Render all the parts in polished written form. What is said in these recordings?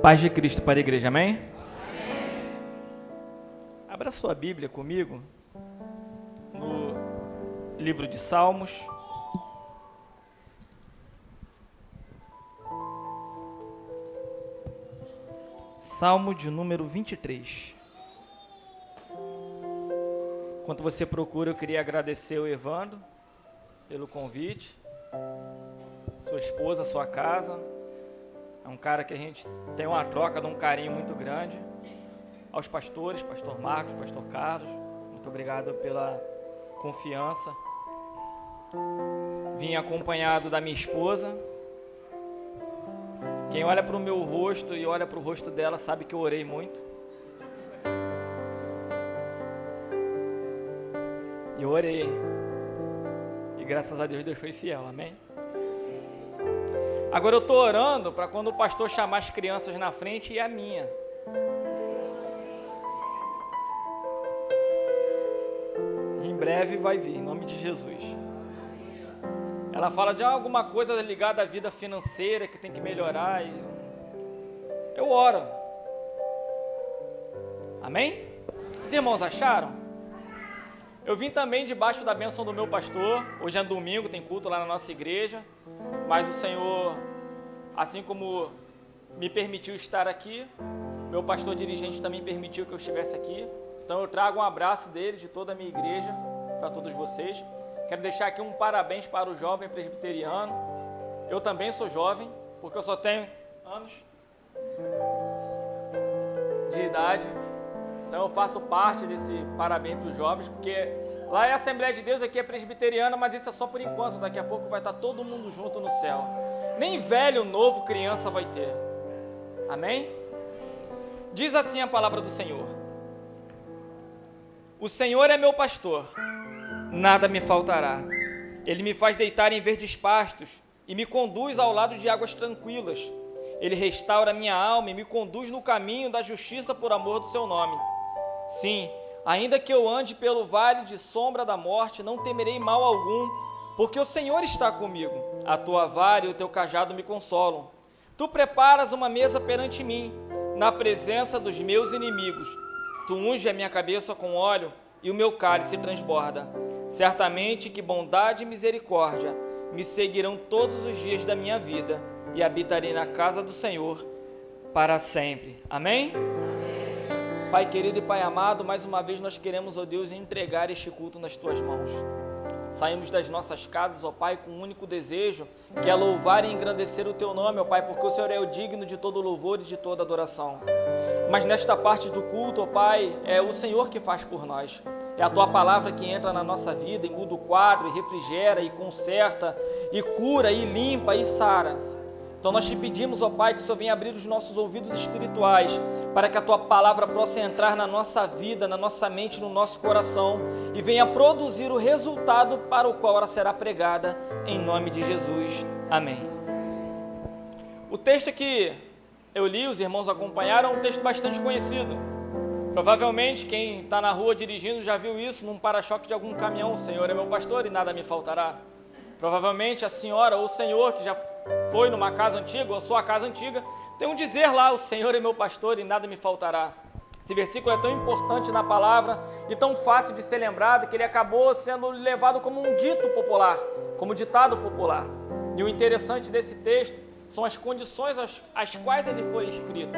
Paz de Cristo para a igreja, amém? Amém. Abra sua Bíblia comigo no livro de Salmos. Salmo de número 23. Enquanto você procura, eu queria agradecer o Evandro pelo convite, sua esposa, sua casa. É um cara que a gente tem uma troca de um carinho muito grande. Aos pastores, pastor Marcos, pastor Carlos, muito obrigado pela confiança. Vim acompanhado da minha esposa. Quem olha para o meu rosto e olha para o rosto dela sabe que eu orei muito. E eu orei. E graças a Deus, Deus foi fiel, amém? Agora eu estou orando para quando o pastor chamar as crianças na frente e a minha. Em breve vai vir, em nome de Jesus. Ela fala de alguma coisa ligada à vida financeira que tem que melhorar. E eu oro. Amém? Os irmãos acharam? Eu vim também debaixo da bênção do meu pastor. Hoje é domingo, tem culto lá na nossa igreja. Mas o Senhor, assim como me permitiu estar aqui, meu pastor dirigente também permitiu que eu estivesse aqui. Então eu trago um abraço dele, de toda a minha igreja, para todos vocês. Quero deixar aqui um parabéns para o jovem presbiteriano. Eu também sou jovem, porque eu só tenho anos de idade. Então eu faço parte desse parabéns para os jovens, porque lá é a Assembleia de Deus, aqui é presbiteriana, mas isso é só por enquanto. Daqui a pouco vai estar todo mundo junto no céu. Nem velho, novo, criança vai ter. Amém? Diz assim a palavra do Senhor. O Senhor é meu pastor, nada me faltará. Ele me faz deitar em verdes pastos e me conduz ao lado de águas tranquilas. Ele restaura minha alma e me conduz no caminho da justiça por amor do seu nome. Sim, ainda que eu ande pelo vale de sombra da morte, não temerei mal algum, porque o Senhor está comigo. A tua vara e o teu cajado me consolam. Tu preparas uma mesa perante mim, na presença dos meus inimigos. Tu unges a minha cabeça com óleo e o meu cálice transborda. Certamente que bondade e misericórdia me seguirão todos os dias da minha vida e habitarei na casa do Senhor para sempre. Amém? Pai querido e Pai amado, mais uma vez nós queremos, ó Deus, entregar este culto nas Tuas mãos. Saímos das nossas casas, ó Pai, com um único desejo, que é louvar e engrandecer o Teu nome, ó Pai, porque o Senhor é o digno de todo louvor e de toda adoração. Mas nesta parte do culto, ó Pai, é o Senhor que faz por nós. É a Tua palavra que entra na nossa vida e muda o quadro, e refrigera, e conserta, e cura, e limpa, e sara. Então nós te pedimos, ó Pai, que o Senhor venha abrir os nossos ouvidos espirituais, para que a Tua palavra possa entrar na nossa vida, na nossa mente, no nosso coração, e venha produzir o resultado para o qual ela será pregada, em nome de Jesus. Amém. O texto que eu li, os irmãos acompanharam, é um texto bastante conhecido. Provavelmente quem está na rua dirigindo já viu isso num para-choque de algum caminhão. O Senhor é meu pastor e nada me faltará. Provavelmente a senhora ou o senhor que já foi numa casa antiga ou a sua casa antiga, tem um dizer lá, o Senhor é meu pastor e nada me faltará. Esse versículo é tão importante na palavra e tão fácil de ser lembrado que ele acabou sendo levado como um dito popular, como ditado popular. E o interessante desse texto são as condições às quais ele foi escrito.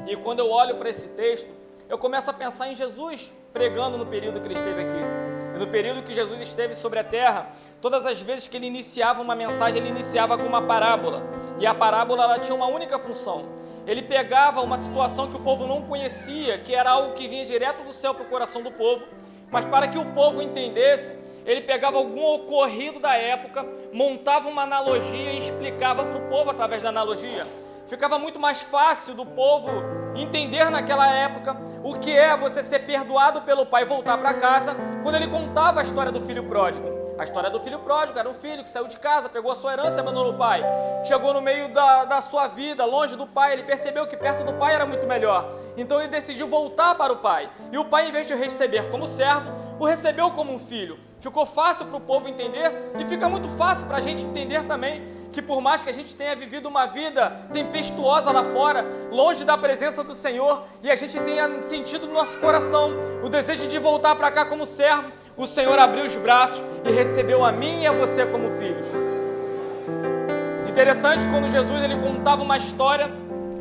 E quando eu olho para esse texto, eu começo a pensar em Jesus pregando no período que ele esteve aqui. E no período que Jesus esteve sobre a terra, todas as vezes que ele iniciava uma mensagem, ele iniciava com uma parábola. E a parábola ela tinha uma única função. Ele pegava uma situação que o povo não conhecia, que era algo que vinha direto do céu para o coração do povo, mas para que o povo entendesse, ele pegava algum ocorrido da época, montava uma analogia e explicava para o povo através da analogia. Ficava muito mais fácil do povo entender naquela época o que é você ser perdoado pelo pai e voltar para casa, quando ele contava a história do filho pródigo. A história do filho pródigo era um filho que saiu de casa, pegou a sua herança e abandonou o pai. Chegou no meio da sua vida, longe do pai, ele percebeu que perto do pai era muito melhor. Então ele decidiu voltar para o pai. E o pai, em vez de o receber como servo, o recebeu como um filho. Ficou fácil para o povo entender e fica muito fácil para a gente entender também que por mais que a gente tenha vivido uma vida tempestuosa lá fora, longe da presença do Senhor, e a gente tenha sentido no nosso coração o desejo de voltar para cá como servo, o Senhor abriu os braços e recebeu a mim e a você como filhos. Interessante, quando Jesus ele contava uma história,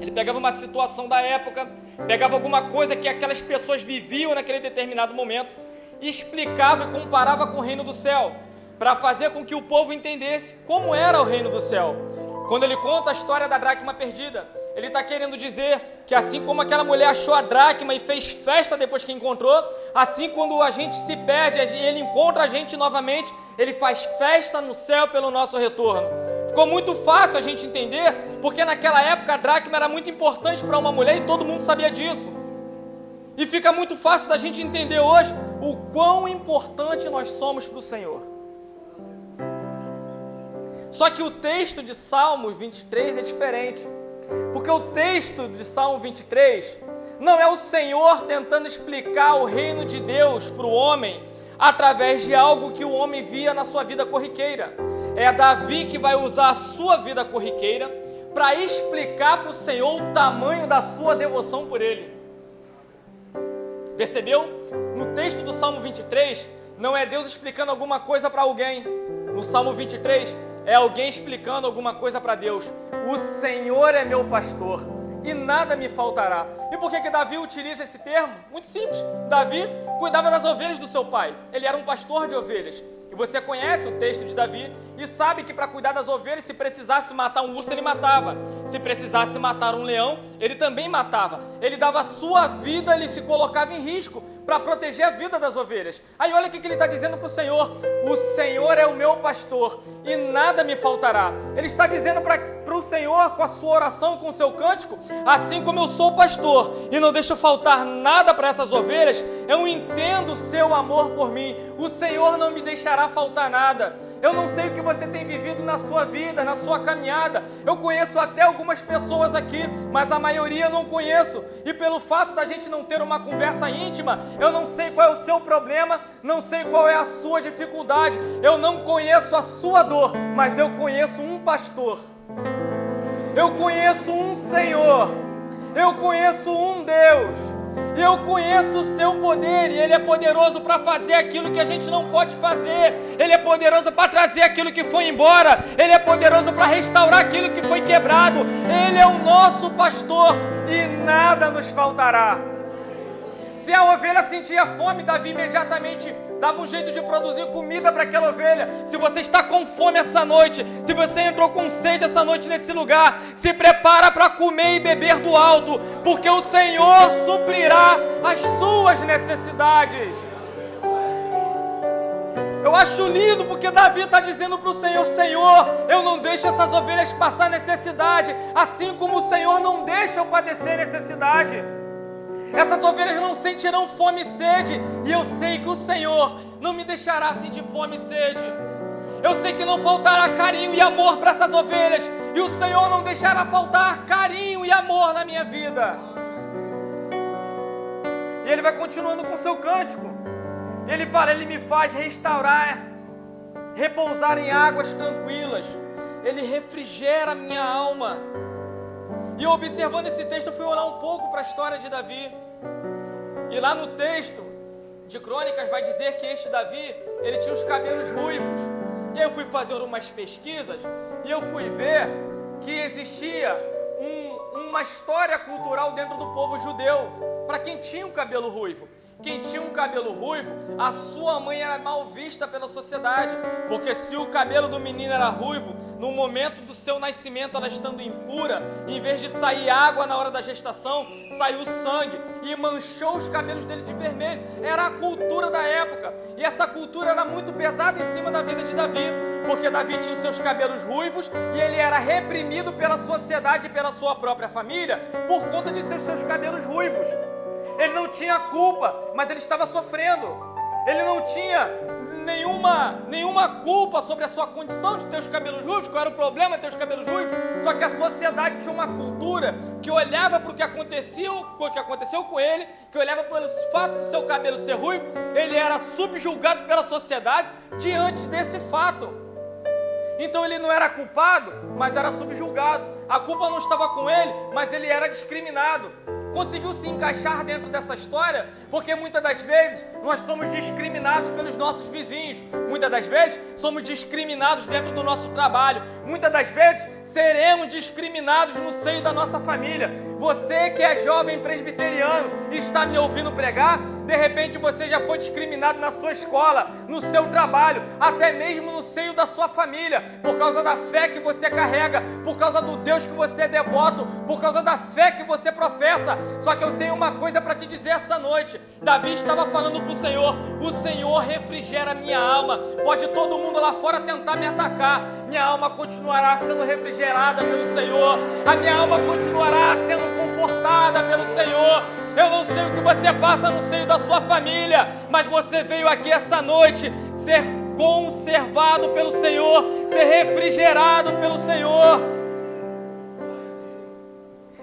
ele pegava uma situação da época, pegava alguma coisa que aquelas pessoas viviam naquele determinado momento, e explicava e comparava com o reino do céu, para fazer com que o povo entendesse como era o reino do céu. Quando ele conta a história da dracma perdida, ele está querendo dizer que assim como aquela mulher achou a dracma e fez festa depois que encontrou, assim quando a gente se perde e ele encontra a gente novamente, ele faz festa no céu pelo nosso retorno. Ficou muito fácil a gente entender, porque naquela época a dracma era muito importante para uma mulher e todo mundo sabia disso. E fica muito fácil da gente entender hoje o quão importante nós somos para o Senhor. Só que o texto de Salmo 23 é diferente. Porque o texto de Salmo 23 não é o Senhor tentando explicar o reino de Deus para o homem através de algo que o homem via na sua vida corriqueira. É Davi que vai usar a sua vida corriqueira para explicar para o Senhor o tamanho da sua devoção por Ele. Percebeu? No texto do Salmo 23, não é Deus explicando alguma coisa para alguém. No Salmo 23, é alguém explicando alguma coisa para Deus. O Senhor é meu pastor e nada me faltará. E por que Davi utiliza esse termo? Muito simples. Davi cuidava das ovelhas do seu pai. Ele era um pastor de ovelhas. E você conhece o texto de Davi e sabe que para cuidar das ovelhas, se precisasse matar um urso, ele matava. Se precisasse matar um leão, ele também matava. Ele dava a sua vida, ele se colocava em risco para proteger a vida das ovelhas. Aí olha o que ele está dizendo para o Senhor. O Senhor é o meu pastor e nada me faltará. Ele está dizendo para o Senhor, com a sua oração, com o seu cântico, assim como eu sou pastor e não deixo faltar nada para essas ovelhas, eu entendo o seu amor por mim. O Senhor não me deixará faltar nada. Eu não sei o que você tem vivido na sua vida, na sua caminhada. Eu conheço até algumas pessoas aqui, mas a maioria eu não conheço. E pelo fato da gente não ter uma conversa íntima, eu não sei qual é o seu problema, não sei qual é a sua dificuldade. Eu não conheço a sua dor, mas eu conheço um pastor. Eu conheço um Senhor. Eu conheço um Deus. E eu conheço o seu poder, e Ele é poderoso para fazer aquilo que a gente não pode fazer. Ele é poderoso para trazer aquilo que foi embora. Ele é poderoso para restaurar aquilo que foi quebrado. Ele é o nosso pastor e nada nos faltará. Se a ovelha sentia fome, Davi imediatamente dava um jeito de produzir comida para aquela ovelha. Se você está com fome essa noite, se você entrou com sede essa noite nesse lugar, se prepara para comer e beber do alto, porque o Senhor suprirá as suas necessidades. Eu acho lindo porque Davi está dizendo para o Senhor: Senhor, eu não deixo essas ovelhas passar necessidade, assim como o Senhor não deixa eu padecer necessidade. Essas ovelhas não sentirão fome e sede, e eu sei que o Senhor não me deixará sentir fome e sede. Eu sei que não faltará carinho e amor para essas ovelhas, e o Senhor não deixará faltar carinho e amor na minha vida. E ele vai continuando com o seu cântico. Ele fala: Ele me faz restaurar, repousar em águas tranquilas. Ele refrigera a minha alma. E eu, observando esse texto, eu fui olhar um pouco para a história de Davi. E lá no texto de Crônicas vai dizer que este Davi, ele tinha os cabelos ruivos. E eu fui fazer umas pesquisas e eu fui ver que existia uma história cultural dentro do povo judeu para quem tinha um cabelo ruivo. Quem tinha um cabelo ruivo, a sua mãe era mal vista pela sociedade, porque se o cabelo do menino era ruivo, no momento do seu nascimento, ela estando impura, em vez de sair água na hora da gestação, saiu sangue e manchou os cabelos dele de vermelho. Era a cultura da época, e essa cultura era muito pesada em cima da vida de Davi, porque Davi tinha os seus cabelos ruivos e ele era reprimido pela sociedade e pela sua própria família por conta de seus cabelos ruivos. Ele não tinha culpa, mas ele estava sofrendo. Ele não tinha nenhuma culpa sobre a sua condição de ter os cabelos ruivos. Qual era o problema de ter os cabelos ruivos? Só que a sociedade tinha uma cultura que olhava para o que aconteceu com ele, que olhava pelo fato do seu cabelo ser ruivo, ele era subjugado pela sociedade diante desse fato. Então ele não era culpado, mas era subjugado. A culpa não estava com ele, mas ele era discriminado. Conseguiu se encaixar dentro dessa história, porque muitas das vezes nós somos discriminados pelos nossos vizinhos. Muitas das vezes somos discriminados dentro do nosso trabalho. Muitas das vezes seremos discriminados no seio da nossa família. Você que é jovem presbiteriano e está me ouvindo pregar, de repente você já foi discriminado na sua escola, no seu trabalho, até mesmo no seio da sua família, por causa da fé que você carrega, por causa do Deus que você é devoto, por causa da fé que você professa. Só que eu tenho uma coisa para te dizer essa noite. Davi estava falando para o Senhor refrigera minha alma. Pode todo mundo lá fora tentar me atacar, minha alma continuará sendo refrigerada pelo Senhor, a minha alma continuará sendo confortada pelo Senhor. Eu não sei o que você passa no seio da sua família, mas você veio aqui essa noite ser conservado pelo Senhor, ser refrigerado pelo Senhor.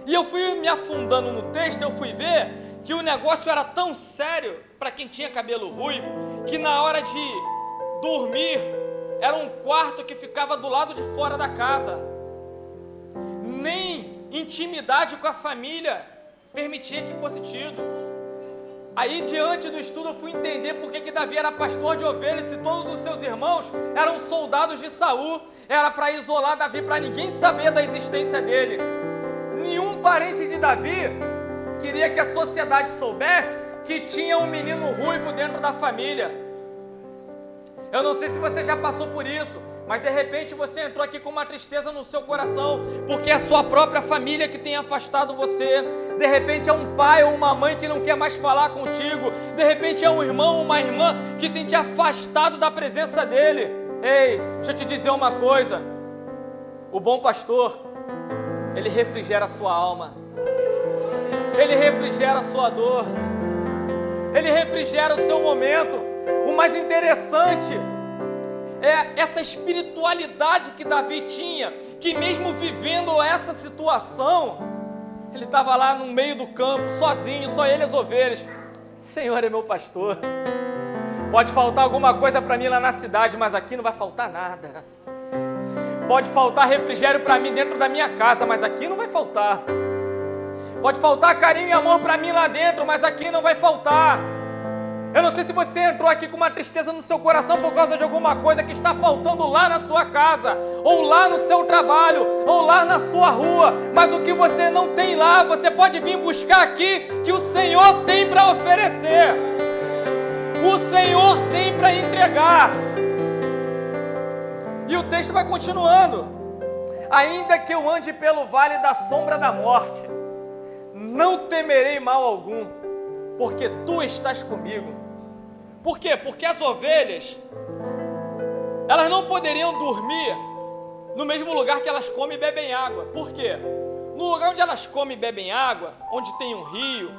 E eu fui me afundando no texto, eu fui ver que o negócio era tão sério para quem tinha cabelo ruivo, que na hora de dormir, era um quarto que ficava do lado de fora da casa. Nem intimidade com a família permitia que fosse tido. Aí, diante do estudo, eu fui entender por que Davi era pastor de ovelhas, se todos os seus irmãos eram soldados de Saul. Era para isolar Davi, para ninguém saber da existência dele. Nenhum parente de Davi queria que a sociedade soubesse que tinha um menino ruivo dentro da família. Eu não sei se você já passou por isso, mas de repente você entrou aqui com uma tristeza no seu coração, porque é a sua própria família que tem afastado você. De repente é um pai ou uma mãe que não quer mais falar contigo. De repente é um irmão ou uma irmã que tem te afastado da presença dele. Ei, deixa eu te dizer uma coisa. O bom pastor, ele refrigera a sua alma. Ele refrigera a sua dor. Ele refrigera o seu momento. O mais interessante é essa espiritualidade que Davi tinha, que mesmo vivendo essa situação, ele estava lá no meio do campo, sozinho, só ele e as ovelhas. Senhor é meu pastor. Pode faltar alguma coisa para mim lá na cidade, mas aqui não vai faltar nada. Pode faltar refrigério para mim dentro da minha casa, mas aqui não vai faltar. Pode faltar carinho e amor para mim lá dentro, mas aqui não vai faltar. Eu não sei se você entrou aqui com uma tristeza no seu coração por causa de alguma coisa que está faltando lá na sua casa, ou lá no seu trabalho, ou lá na sua rua, mas o que você não tem lá, você pode vir buscar aqui, que o Senhor tem para oferecer. O Senhor tem para entregar. E o texto vai continuando. Ainda que eu ande pelo vale da sombra da morte, não temerei mal algum, porque tu estás comigo. Por quê? Porque as ovelhas, elas não poderiam dormir no mesmo lugar que elas comem e bebem água. Por quê? No lugar onde elas comem e bebem água, onde tem um rio,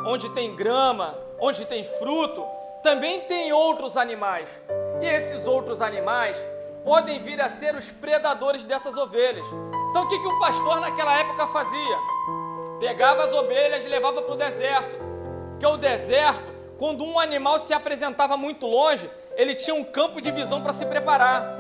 onde tem grama, onde tem fruto, também tem outros animais. E esses outros animais podem vir a ser os predadores dessas ovelhas. Então o que o pastor naquela época fazia? Pegava as ovelhas e levava para o deserto. Porque o deserto, quando um animal se apresentava muito longe, ele tinha um campo de visão para se preparar.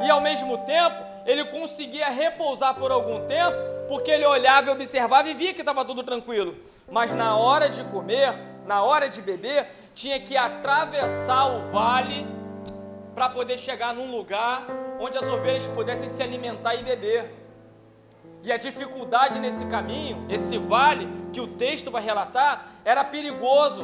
E ao mesmo tempo, ele conseguia repousar por algum tempo, porque ele olhava e observava e via que estava tudo tranquilo. Mas na hora de comer, na hora de beber, tinha que atravessar o vale para poder chegar num lugar onde as ovelhas pudessem se alimentar e beber. E a dificuldade nesse caminho, esse vale que o texto vai relatar, era perigoso.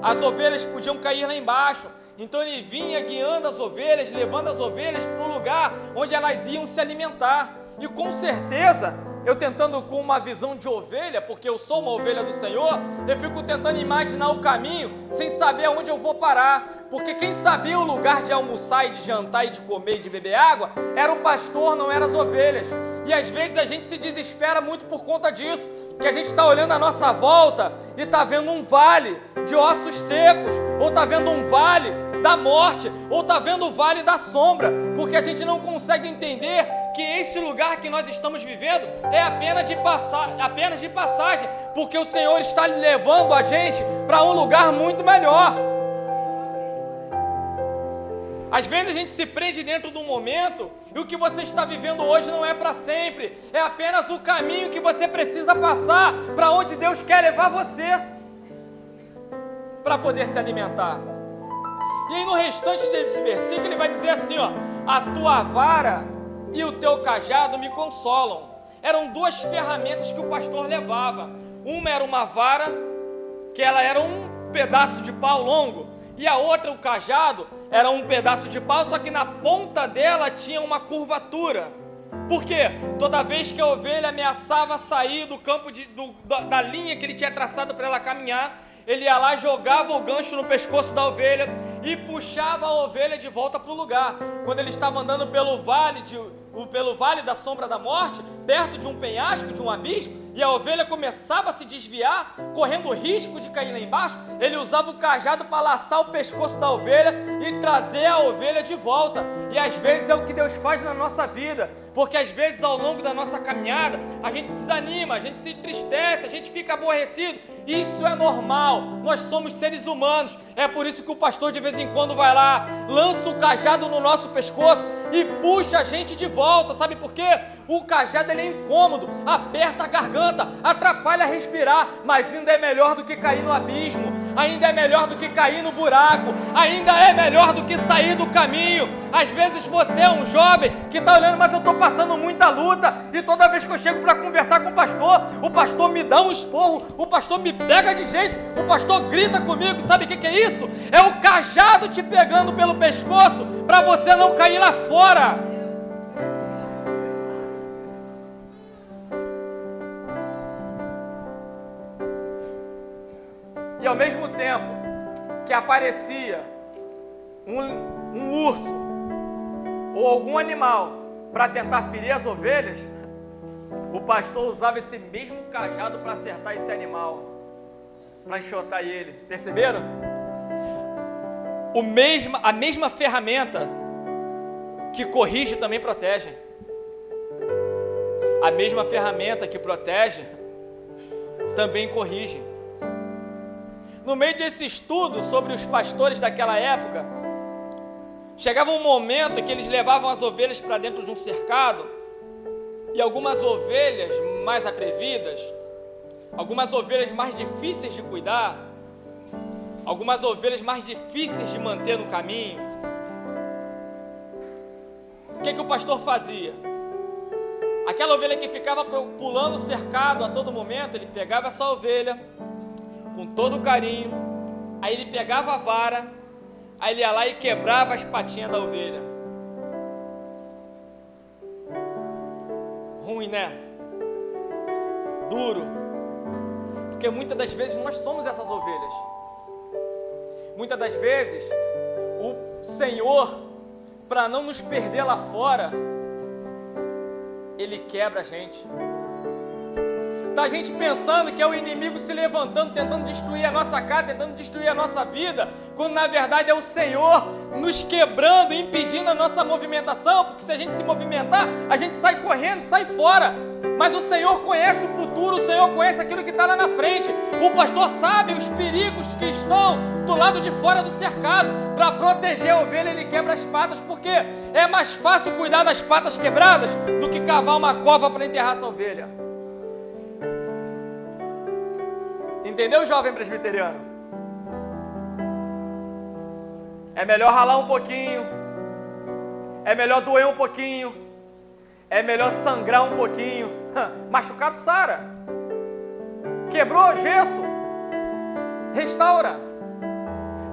As ovelhas podiam cair lá embaixo. Então ele vinha guiando as ovelhas, levando as ovelhas para o lugar onde elas iam se alimentar. E com certeza, eu tentando com uma visão de ovelha, porque eu sou uma ovelha do Senhor, eu fico tentando imaginar o caminho sem saber aonde eu vou parar. Porque quem sabia o lugar de almoçar e de jantar e de comer e de beber água era o pastor, não eram as ovelhas. E às vezes a gente se desespera muito por conta disso, que a gente está olhando à nossa volta e está vendo um vale de ossos secos, ou está vendo um vale da morte, ou está vendo o vale da sombra, porque a gente não consegue entender que este lugar que nós estamos vivendo é apenas de passagem, porque o Senhor está levando a gente para um lugar muito melhor. Às vezes a gente se prende dentro de um momento e o que você está vivendo hoje não é para sempre. É apenas o caminho que você precisa passar para onde Deus quer levar você para poder se alimentar. E aí no restante desse versículo ele vai dizer assim, ó: a tua vara e o teu cajado me consolam. Eram duas ferramentas que o pastor levava. Uma era uma vara, que ela era um pedaço de pau longo, e a outra, o cajado, era um pedaço de pau, só que na ponta dela tinha uma curvatura. Por quê? Toda vez que a ovelha ameaçava sair do campo da linha que ele tinha traçado para ela caminhar, ele ia lá, jogava o gancho no pescoço da ovelha e puxava a ovelha de volta para o lugar. Quando ele estava andando pelo vale da sombra da morte, perto de um penhasco, de um abismo, e a ovelha começava a se desviar, correndo o risco de cair lá embaixo, ele usava o cajado para laçar o pescoço da ovelha e trazer a ovelha de volta. E às vezes é o que Deus faz na nossa vida, porque às vezes ao longo da nossa caminhada, a gente desanima, a gente se entristece, a gente fica aborrecido. Isso é normal, nós somos seres humanos. É por isso que o pastor de vez em quando vai lá, lança o cajado no nosso pescoço e puxa a gente de volta. Sabe por quê? O cajado ele é incômodo, aperta a garganta, atrapalha a respirar, mas ainda é melhor do que cair no abismo, ainda é melhor do que cair no buraco, ainda é melhor do que sair do caminho. Às vezes você é um jovem que está olhando, mas eu estou passando muita luta, e toda vez que eu chego para conversar com o pastor me dá um esporro, o pastor me pega de jeito, o pastor grita comigo. Sabe o que é isso? É o cajado te pegando pelo pescoço para você não cair lá fora. E ao mesmo tempo que aparecia um urso ou algum animal para tentar ferir as ovelhas, o pastor usava esse mesmo cajado para acertar esse animal, para enxotar ele. Perceberam? A mesma ferramenta que corrige também protege. A mesma ferramenta que protege também corrige. No meio desse estudo sobre os pastores daquela época, chegava um momento que eles levavam as ovelhas para dentro de um cercado, e algumas ovelhas mais atrevidas, algumas ovelhas mais difíceis de cuidar, algumas ovelhas mais difíceis de manter no caminho, o que o pastor fazia? Aquela ovelha que ficava pulando o cercado a todo momento, ele pegava essa ovelha com todo carinho, aí ele pegava a vara, aí ele ia lá e quebrava as patinhas da ovelha. Ruim, né? Duro. Porque muitas das vezes nós somos essas ovelhas. Muitas das vezes o Senhor, para não nos perder lá fora, Ele quebra a gente. Da gente pensando que é o inimigo se levantando, tentando destruir a nossa casa, tentando destruir a nossa vida, quando na verdade é o Senhor nos quebrando, impedindo a nossa movimentação, porque se a gente se movimentar, a gente sai correndo, sai fora. Mas o Senhor conhece o futuro, o Senhor conhece aquilo que está lá na frente. O pastor sabe os perigos que estão do lado de fora do cercado. Para proteger a ovelha, ele quebra as patas, porque é mais fácil cuidar das patas quebradas do que cavar uma cova para enterrar essa ovelha. Entendeu, jovem presbiteriano? É melhor ralar um pouquinho, é melhor doer um pouquinho, é melhor sangrar um pouquinho. Machucado sara, quebrou gesso, restaura.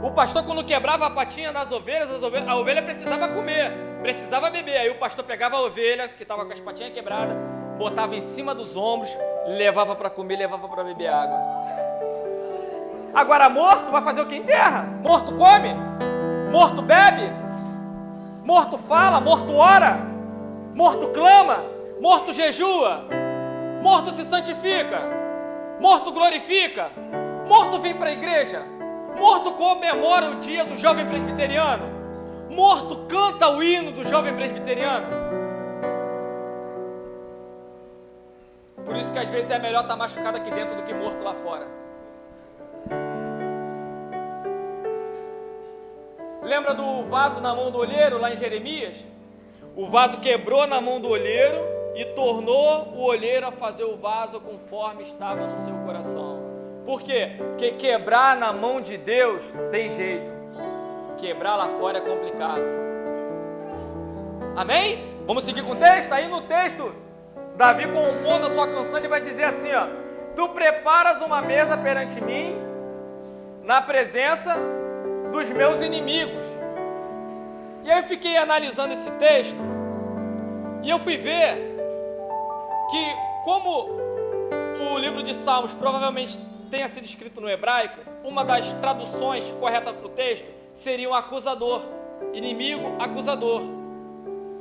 O pastor, quando quebrava a patinha das ovelhas, a ovelha precisava comer, precisava beber. Aí o pastor pegava a ovelha que estava com as patinhas quebradas, botava em cima dos ombros, levava para comer, levava para beber água. Agora morto vai fazer o que em terra? Morto come, morto bebe, morto fala, morto ora, morto clama, morto jejua, morto se santifica, morto glorifica, morto vem para a igreja, morto comemora o dia do jovem presbiteriano, morto canta o hino do jovem presbiteriano. Por isso que às vezes é melhor estar machucado aqui dentro do que morto lá fora. Lembra do vaso na mão do olheiro, lá em Jeremias? O vaso quebrou na mão do olheiro e tornou o olheiro a fazer o vaso conforme estava no seu coração. Por quê? Porque quebrar na mão de Deus tem jeito. Quebrar lá fora é complicado. Amém? Vamos seguir com o texto? Aí no texto, Davi, compondo a sua canção, ele vai dizer assim, ó: tu preparas uma mesa perante mim, na presença dos meus inimigos. E aí eu fiquei analisando esse texto, e eu fui ver que, como o livro de Salmos provavelmente tenha sido escrito no hebraico, uma das traduções corretas para o texto seria um acusador, inimigo, acusador.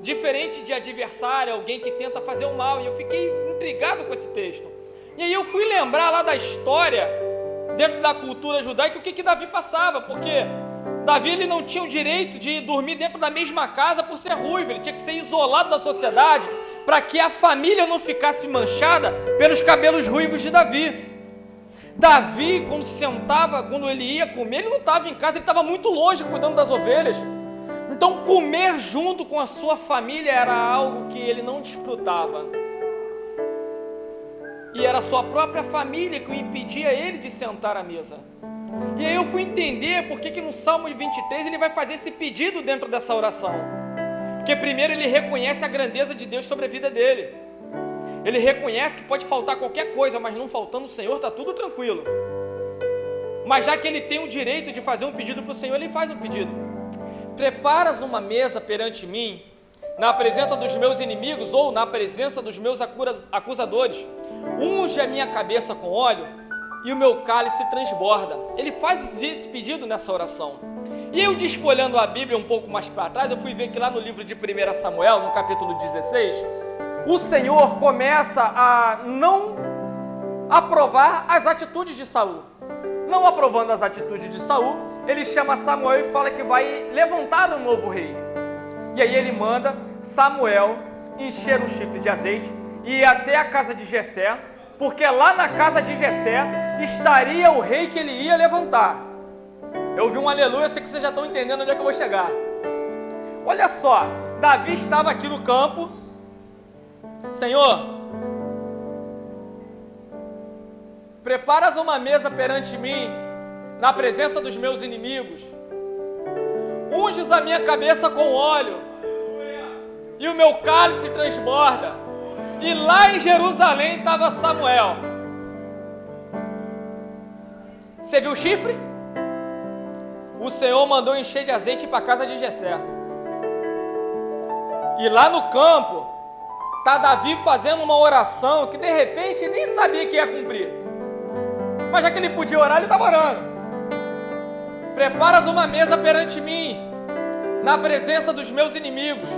Diferente de adversário, alguém que tenta fazer o mal. E eu fiquei intrigado com esse texto. E aí eu fui lembrar lá da história, dentro da cultura judaica, o que Davi passava. Porque Davi, ele não tinha o direito de dormir dentro da mesma casa por ser ruivo. Ele tinha que ser isolado da sociedade para que a família não ficasse manchada pelos cabelos ruivos de Davi. Davi, quando ele ia comer, ele não estava em casa, ele estava muito longe cuidando das ovelhas. Então, comer junto com a sua família era algo que ele não desfrutava. E era a sua própria família que o impedia ele de sentar à mesa. E aí eu fui entender por que no Salmo 23 ele vai fazer esse pedido dentro dessa oração. Porque primeiro ele reconhece a grandeza de Deus sobre a vida dele. Ele reconhece que pode faltar qualquer coisa, mas não faltando o Senhor, está tudo tranquilo. Mas já que ele tem o direito de fazer um pedido para o Senhor, ele faz um pedido. Preparas uma mesa perante mim, na presença dos meus inimigos, ou na presença dos meus acusadores. Unge a minha cabeça com óleo, e o meu cálice transborda. Ele faz esse pedido nessa oração. E eu, desfolhando a Bíblia um pouco mais para trás, eu fui ver que lá no livro de 1 Samuel, no capítulo 16, o Senhor começa a não aprovar as atitudes de Saul. Não aprovando as atitudes de Saul, ele chama Samuel e fala que vai levantar um novo rei. E aí ele manda Samuel encher um chifre de azeite e ir até a casa de Jessé, porque lá na casa de Jessé estaria o rei que ele ia levantar. Eu ouvi um aleluia, eu sei que vocês já estão entendendo onde é que eu vou chegar. Olha só, Davi estava aqui no campo. Senhor, preparas uma mesa perante mim, na presença dos meus inimigos. Unges a minha cabeça com óleo, e o meu cálice transborda. E lá em Jerusalém estava Samuel. Você viu o chifre? O Senhor mandou encher de azeite para a casa de Jessé. E lá no campo está Davi fazendo uma oração que de repente nem sabia que ia cumprir. Mas já que ele podia orar, ele estava orando. Preparas uma mesa perante mim, na presença dos meus inimigos.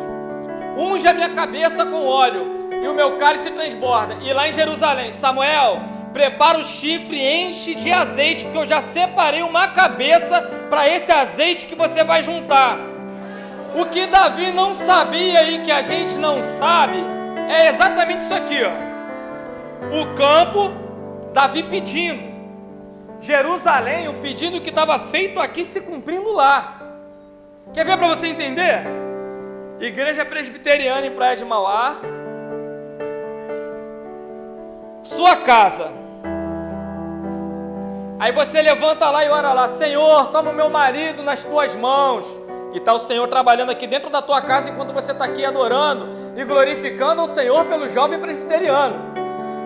Unge a minha cabeça com óleo, e o meu cálice transborda. E lá em Jerusalém, Samuel, prepara o chifre e enche de azeite, porque eu já separei uma cabeça para esse azeite que você vai juntar. O que Davi não sabia e que a gente não sabe, é exatamente isso aqui, ó. O campo, Davi pedindo. Jerusalém, o pedido que estava feito aqui se cumprindo lá. Quer ver para você entender? Igreja Presbiteriana em Praia de Mauá. Sua casa. Aí você levanta lá e ora lá: Senhor, toma o meu marido nas tuas mãos. E está o Senhor trabalhando aqui dentro da tua casa enquanto você está aqui adorando e glorificando ao Senhor pelo jovem presbiteriano.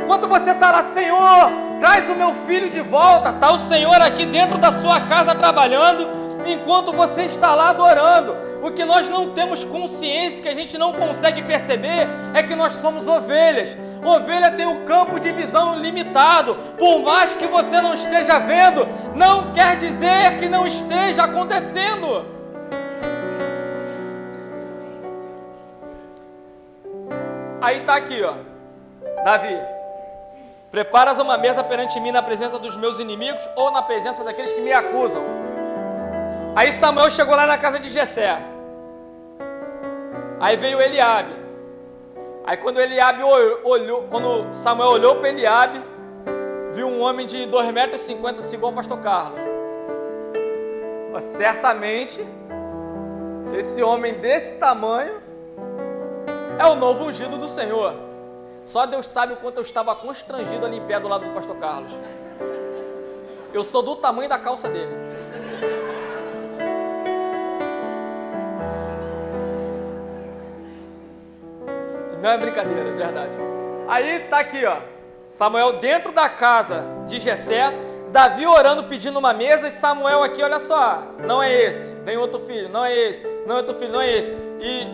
Enquanto você está lá: Senhor, traz o meu filho de volta. Está o Senhor aqui dentro da sua casa trabalhando enquanto você está lá adorando. O que nós não temos consciência, que a gente não consegue perceber, é que nós somos ovelhas. Ovelha tem o campo de visão limitado. Por mais que você não esteja vendo, não quer dizer que não esteja acontecendo. Aí está aqui, ó, Davi: preparas uma mesa perante mim na presença dos meus inimigos, ou na presença daqueles que me acusam. Aí Samuel chegou lá na casa de Jessé. Aí veio Eliabe. Aí quando Samuel olhou para Eliabe, viu um homem de 2,50 m, igual o pastor Carlos. Certamente esse homem desse tamanho é o novo ungido do Senhor. Só Deus sabe o quanto eu estava constrangido ali em pé do lado do pastor Carlos. Eu sou do tamanho da calça dele. Não é brincadeira, é verdade. Aí tá aqui, ó. Samuel dentro da casa de Jessé, Davi orando, pedindo uma mesa, e Samuel aqui, olha só, não é esse, vem outro filho, não é esse, não é outro filho, não é esse.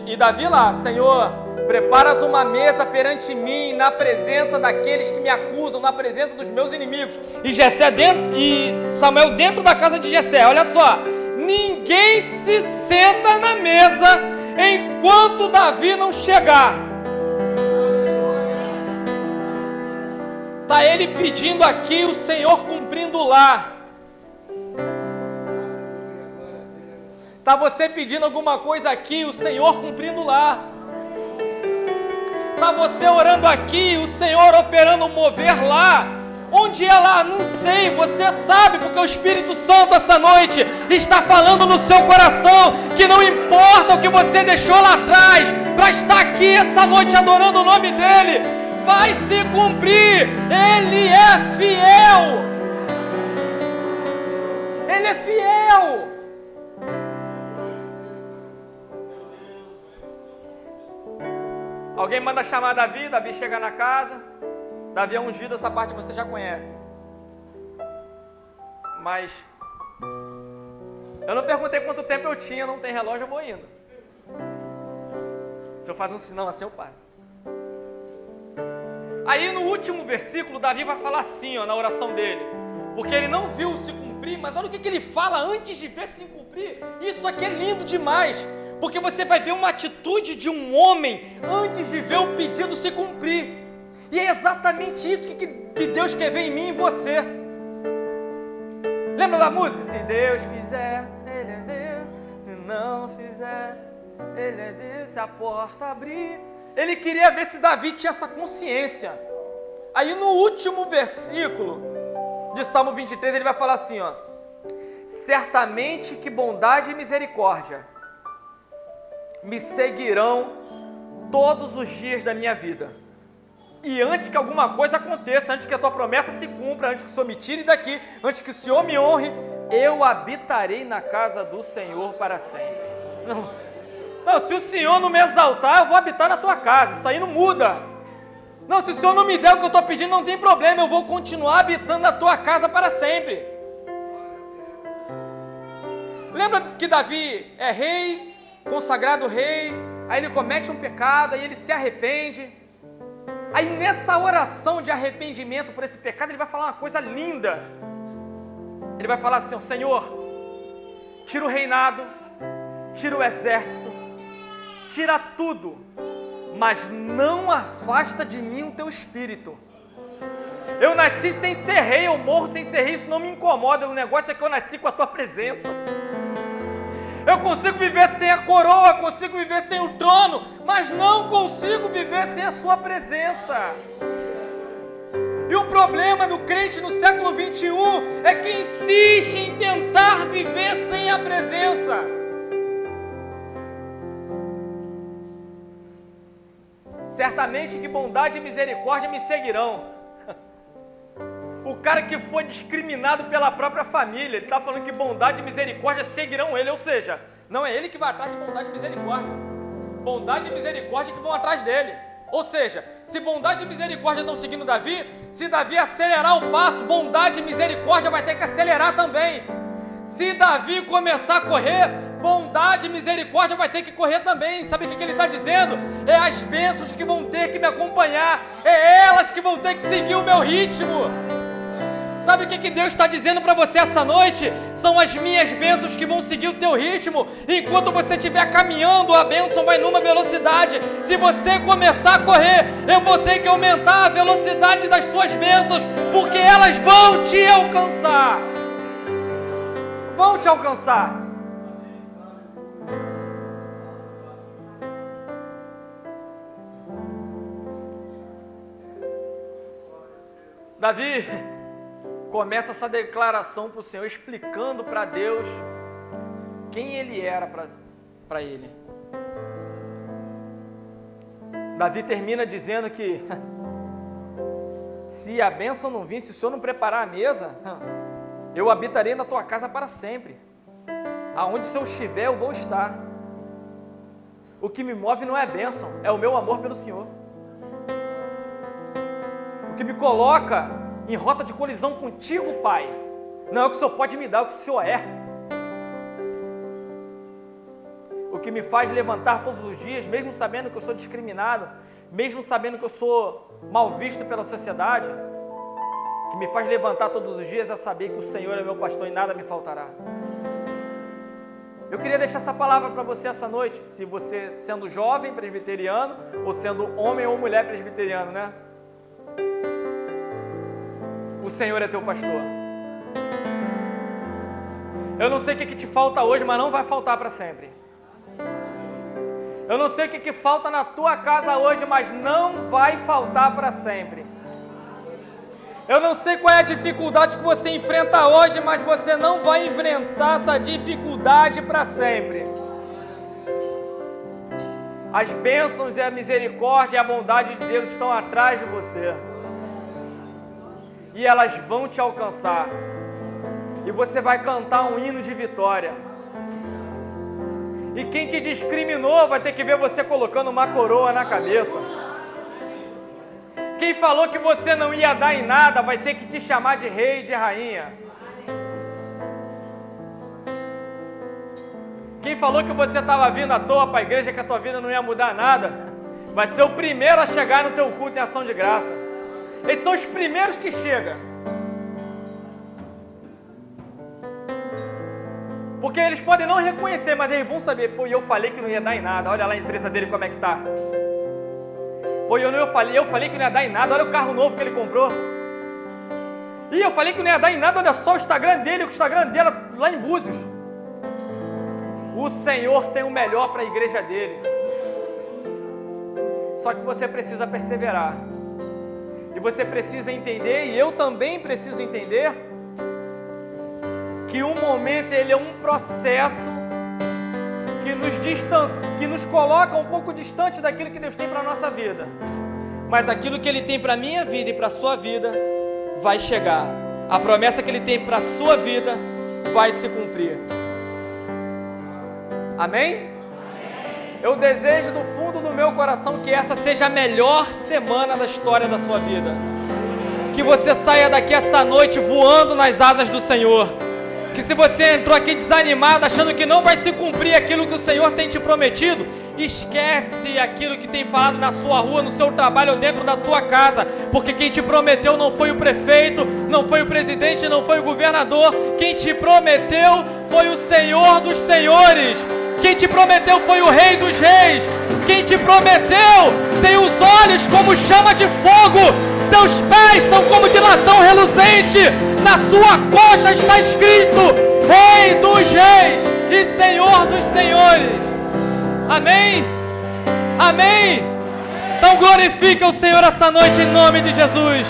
E Davi lá, Senhor, preparas uma mesa perante mim, na presença daqueles que me acusam, na presença dos meus inimigos. E Samuel dentro da casa de Jessé, olha só, ninguém se senta na mesa enquanto Davi não chegar. Está ele pedindo aqui, o Senhor cumprindo lá. Está você pedindo alguma coisa aqui, o Senhor cumprindo lá. Está você orando aqui, o Senhor operando o mover lá. Onde é lá? Não sei, você sabe, porque o Espírito Santo essa noite está falando no seu coração que não importa o que você deixou lá atrás, para estar aqui essa noite adorando o nome dEle. Vai se cumprir, Ele é fiel, Ele é fiel. Alguém manda chamar Davi, Davi chega na casa, Davi é ungido, essa parte você já conhece. Mas eu não perguntei quanto tempo eu tinha, não tem relógio, eu vou indo. Se eu fazer um sinal assim, eu paro. Aí no último versículo, Davi vai falar assim, ó, na oração dele, porque ele não viu se cumprir, mas olha o que ele fala antes de ver se cumprir. Isso aqui é lindo demais, porque você vai ver uma atitude de um homem antes de ver o pedido se cumprir. E é exatamente isso que Deus quer ver em mim e você. Lembra da música? Se Deus fizer, Ele é Deus. Se não fizer, Ele é Deus. Se a porta abrir. Ele queria ver se Davi tinha essa consciência. Aí no último versículo de Salmo 23, ele vai falar assim, ó: certamente que bondade e misericórdia me seguirão todos os dias da minha vida. E antes que alguma coisa aconteça, antes que a tua promessa se cumpra, antes que o Senhor me tire daqui, antes que o Senhor me honre, eu habitarei na casa do Senhor para sempre. Não, se o Senhor não me exaltar, eu vou habitar na tua casa, isso aí não muda. Não, se o Senhor não me der o que eu estou pedindo, não tem problema, eu vou continuar habitando na tua casa para sempre. Lembra que Davi é rei, consagrado rei, aí ele comete um pecado, aí ele se arrepende. Aí nessa oração de arrependimento por esse pecado, ele vai falar uma coisa linda. Ele vai falar assim, ó: Senhor, tira o reinado, tira o exército, tira tudo, mas não afasta de mim o teu espírito. Eu nasci sem ser rei, eu morro sem ser rei, isso não me incomoda, o negócio é que eu nasci com a tua presença. Eu consigo viver sem a coroa, consigo viver sem o trono, mas não consigo viver sem a sua presença. E o problema do crente no século 21 é que insiste em tentar viver sem a presença. Certamente que bondade e misericórdia me seguirão. O cara que foi discriminado pela própria família, ele está falando que bondade e misericórdia seguirão ele, ou seja, não é ele que vai atrás de bondade e misericórdia. Bondade e misericórdia que vão atrás dele. Ou seja, se bondade e misericórdia estão seguindo Davi, se Davi acelerar o passo, bondade e misericórdia vai ter que acelerar também. Se Davi começar a correr, bondade e misericórdia vai ter que correr também. Sabe o que ele está dizendo? É as bênçãos que vão ter que me acompanhar, é elas que vão ter que seguir o meu ritmo. Sabe o que Deus está dizendo para você essa noite? São as minhas bênçãos que vão seguir o teu ritmo. Enquanto você estiver caminhando, a bênção vai numa velocidade. Se você começar a correr, eu vou ter que aumentar a velocidade das suas bênçãos, porque elas vão te alcançar. Vão te alcançar. Davi começa essa declaração para o Senhor, explicando para Deus quem Ele era para Ele. Davi termina dizendo que se a bênção não vir, se o Senhor não preparar a mesa, eu habitarei na tua casa para sempre. Aonde o Senhor estiver, eu vou estar. O que me move não é a bênção, é o meu amor pelo Senhor. O que me coloca em rota de colisão contigo, Pai, não é o que o Senhor pode me dar, é o que o Senhor é. O que me faz levantar todos os dias, mesmo sabendo que eu sou discriminado, mesmo sabendo que eu sou mal visto pela sociedade, o que me faz levantar todos os dias é saber que o Senhor é meu pastor e nada me faltará. Eu queria deixar essa palavra para você essa noite, se você sendo jovem presbiteriano, ou sendo homem ou mulher presbiteriano, né? O Senhor é teu pastor. Eu não sei o que te falta hoje, mas não vai faltar para sempre. Eu não sei o que falta na tua casa hoje, mas não vai faltar para sempre. Eu não sei qual é a dificuldade que você enfrenta hoje, mas você não vai enfrentar essa dificuldade para sempre. As bênçãos e a misericórdia e a bondade de Deus estão atrás de você. E elas vão te alcançar. E você vai cantar um hino de vitória. E quem te discriminou vai ter que ver você colocando uma coroa na cabeça. Quem falou que você não ia dar em nada vai ter que te chamar de rei e de rainha. Quem falou que você estava vindo à toa para a igreja, que a tua vida não ia mudar nada, vai ser o primeiro a chegar no teu culto em ação de graça. Esses são os primeiros que chegam. Porque eles podem não reconhecer, mas eles vão saber, pô, eu falei que não ia dar em nada, olha lá a empresa dele como é que tá. Pô, eu falei que não ia dar em nada, olha o carro novo que ele comprou. E eu falei que não ia dar em nada, olha só o Instagram dele, o Instagram dela lá em Búzios. O Senhor tem o melhor para a igreja dele. Só que você precisa perseverar. E você precisa entender, e eu também preciso entender, que um momento ele é um processo que nos coloca um pouco distante daquilo que Deus tem para a nossa vida. Mas aquilo que Ele tem para a minha vida e para a sua vida vai chegar. A promessa que Ele tem para a sua vida vai se cumprir. Amém? Eu desejo do fundo do meu coração que essa seja a melhor semana da história da sua vida. Que você saia daqui essa noite voando nas asas do Senhor. Que se você entrou aqui desanimado, achando que não vai se cumprir aquilo que o Senhor tem te prometido, esquece aquilo que tem falado na sua rua, no seu trabalho ou dentro da tua casa, porque quem te prometeu não foi o prefeito, não foi o presidente, não foi o governador, quem te prometeu foi o Senhor dos senhores, quem te prometeu foi o Rei dos reis, quem te prometeu tem os olhos como chama de fogo, seus pés são como de latão reluzente, na sua coxa está escrito Rei dos reis e Senhor dos senhores. Amém? Amém? Então glorifica o Senhor essa noite em nome de Jesus.